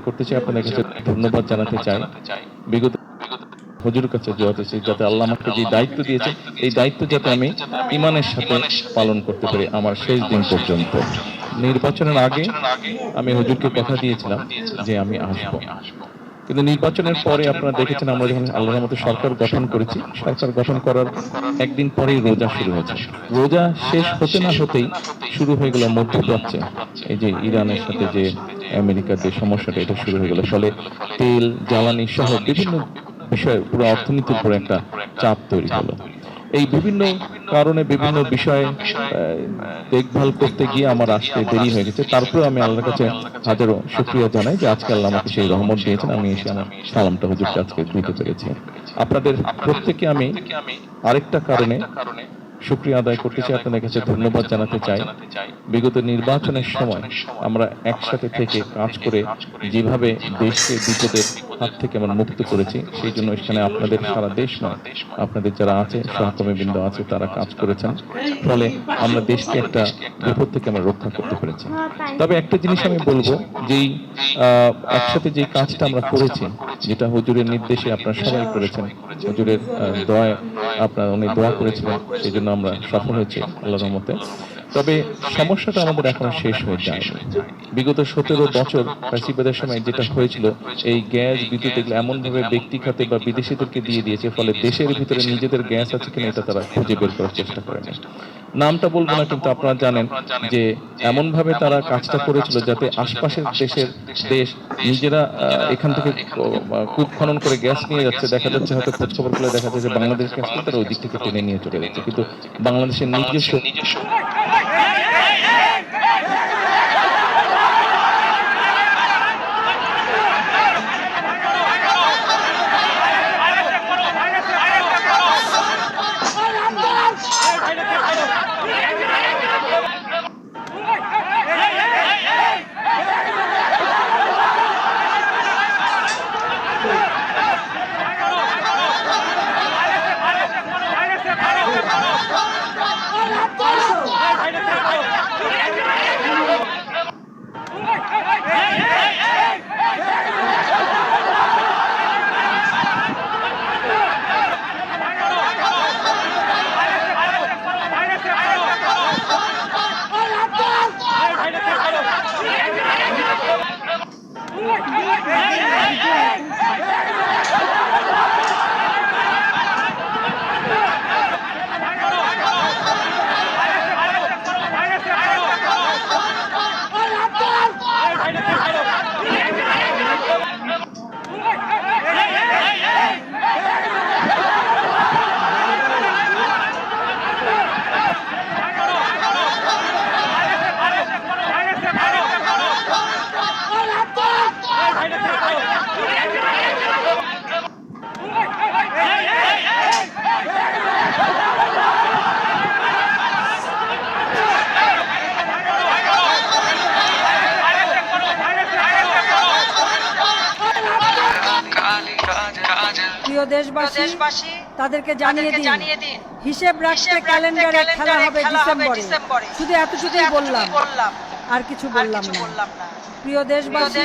করতে চাই, আপনাদের কাছে ধন্যবাদ জানাতে চাই। বিগত হুজুর কাছে দোয়া চাইছি যাতে আল্লাহ আমাকে যে দায়িত্ব দিয়েছেন এই দায়িত্ব যাতে আমি ঈমানের সাথে পালন করতে পারি আমার শেষ দিন পর্যন্ত। নির্বাচনের আগে আমি হুজুরকে কথা দিয়েছিলাম যে আমি আসব, কিন্তু নির্বাচনের পরে আপনারা দেখেছেন আমরা যখন আল্লাহর রহমতে সরকার গঠন করেছি, সরকার গঠন করার একদিন পরেই রোজা শুরু হয়েছে। রোজা শেষ হতে না হতেই শুরু হয়ে গেল মধ্যপ্রাচ্যে এই যে ইরানের সাথে যে আমেরিকার যে সমস্যাটা এটা শুরু হয়ে গেল, ফলে তেল জ্বালানি সহ বিভিন্ন বিষয়ে পুরো অর্থনীতির উপর একটা চাপ তৈরি হলো। এই বিভিন্ন কারণে বিভিন্ন বিষয়ে দেখভাল করতে গিয়ে আমার আসতে দেরি হয়ে গেছে, তারপরেও আমি আল্লাহর কাছে হাজারো শুকরিয়া জানাই যে আজকে আল্লাহ আমাকে সেই রহমত দিয়েছেন, আমি এসে আমার সালামটা হুজুরকে আজকে দিতে পেরেছি। আপনাদের প্রত্যেকে আমি আরেকটা কারণে শুকরিয়া আদায় করতে চাই, আপনাদের কাছে ধন্যবাদ জানাতে চাই। বিগত নির্বাচনের সময় আমরা একসাথে থেকে কাজ করে যেভাবে দেশকে বিপদের হাত থেকে আমরা মুক্ত করেছি, সেই জন্য এখানে আপনাদের সারা দেশ নয়, আপনাদের যারা আছে সহকর্মীবৃন্দ আছে তারা কাজ করেছেন, ফলে আমরা দেশকে একটা বিপদ থেকে আমরা রক্ষা করতে পেরেছি। তবে একটা জিনিস আমি বলবো, যেই একসাথে যে কাজটা আমরা করেছি, যেটা হুজুরের নির্দেশে আপনারা সবাই করেছেন, হুজুরের দোয়ায় আপনারা উনি দোয়া করেছিলেন, সেই জন্য আমরা সফল হয়েছি আল্লাহর রহমতে। তবে সমস্যাটা আমাদের এখনো শেষ হয়ে যায়নি। বিগত 17 বছর ফ্যাসিবাদের সময় যেটা হয়েছিল, এই গ্যাস বিদ্যুৎ এগুলো এমনভাবে ব্যক্তি খাতে বা বিদেশিদেরকে দিয়ে দিয়েছে, ফলে দেশের ভিতরে নিজেদের গ্যাস আছে কিনা এটা তারা খুঁজে বের করার চেষ্টা করেনি। নামটা বলবো না, কিন্তু আপনারা জানেন যে এমনভাবে তারা কাজটা করেছিল যাতে আশপাশের দেশ নিজেরা এখান থেকে কূপ খনন করে গ্যাস নিয়ে যাচ্ছে, দেখা যাচ্ছে হয়তো খোঁজ খবর করলে দেখা যাচ্ছে যে বাংলাদেশ গ্যাসকে তারা ওই দিক থেকে টেনে নিয়ে চলে যাচ্ছে, কিন্তু বাংলাদেশের নিজস্ব প্রিয় দেশবাসী, তাদেরকে জানিয়ে দিন হিসেব রাখতে ক্যালেন্ডারে খেলা হবে ডিসেম্বরে। শুধু এতটুকুই বললাম, আর কিছু বললাম না। প্রিয় দেশবাসী,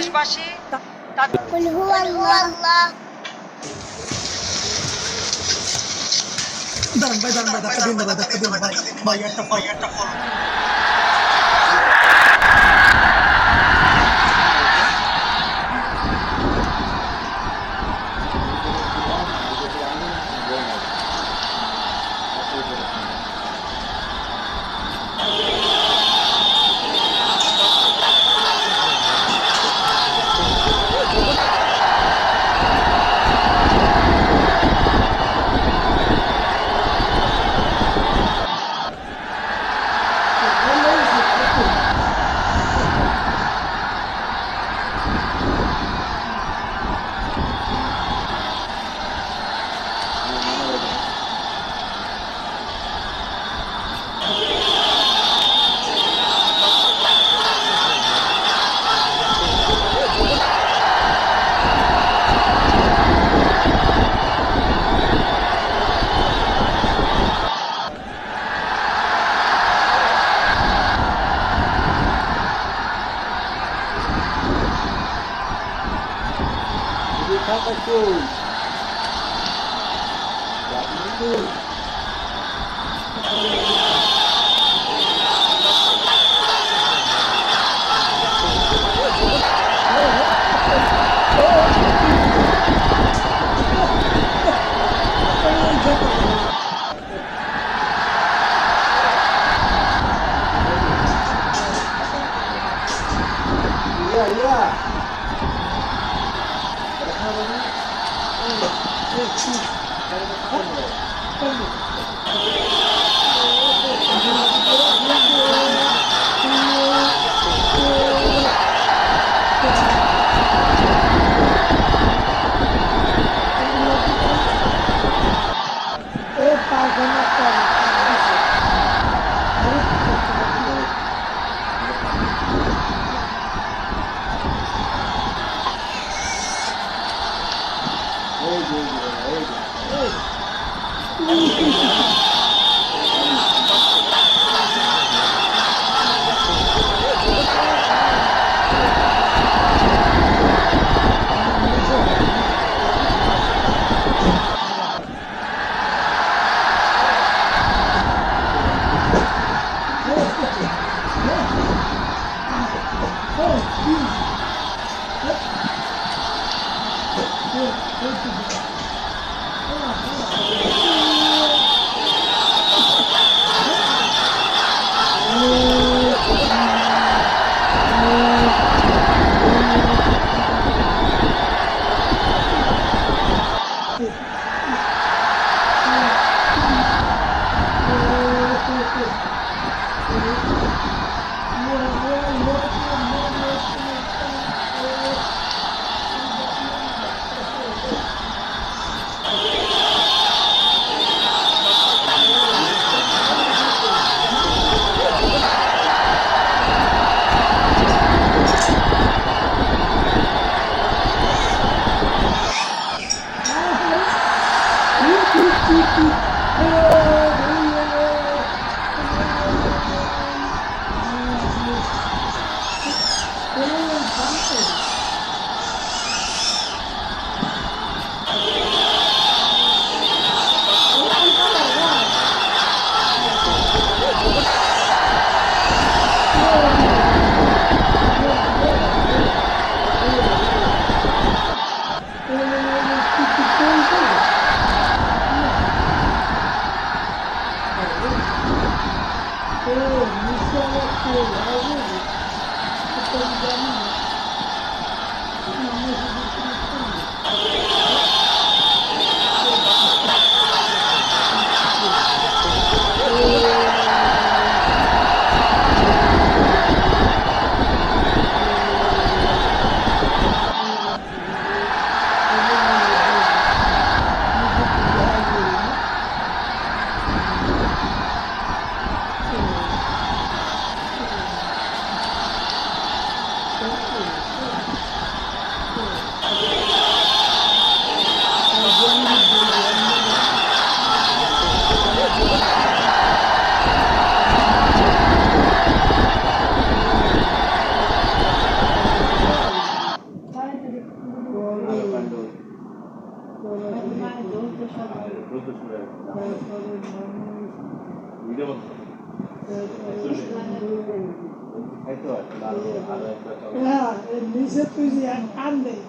নিচে তুই যে আন নেই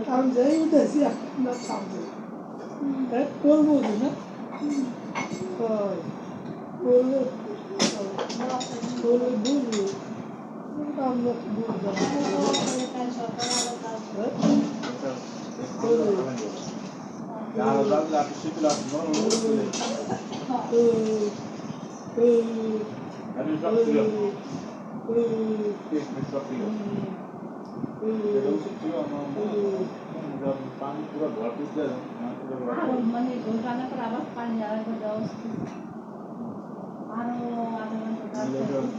কারণ যেই উঠেছি আমরা থামবে করবো না করলে করলে বুঝবো আমরা মানে রান্না করে আবার পানি আর একবার দেওয়া উচিত। আরো আধা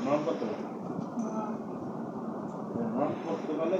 ঘন্টা নরম করতে পারলে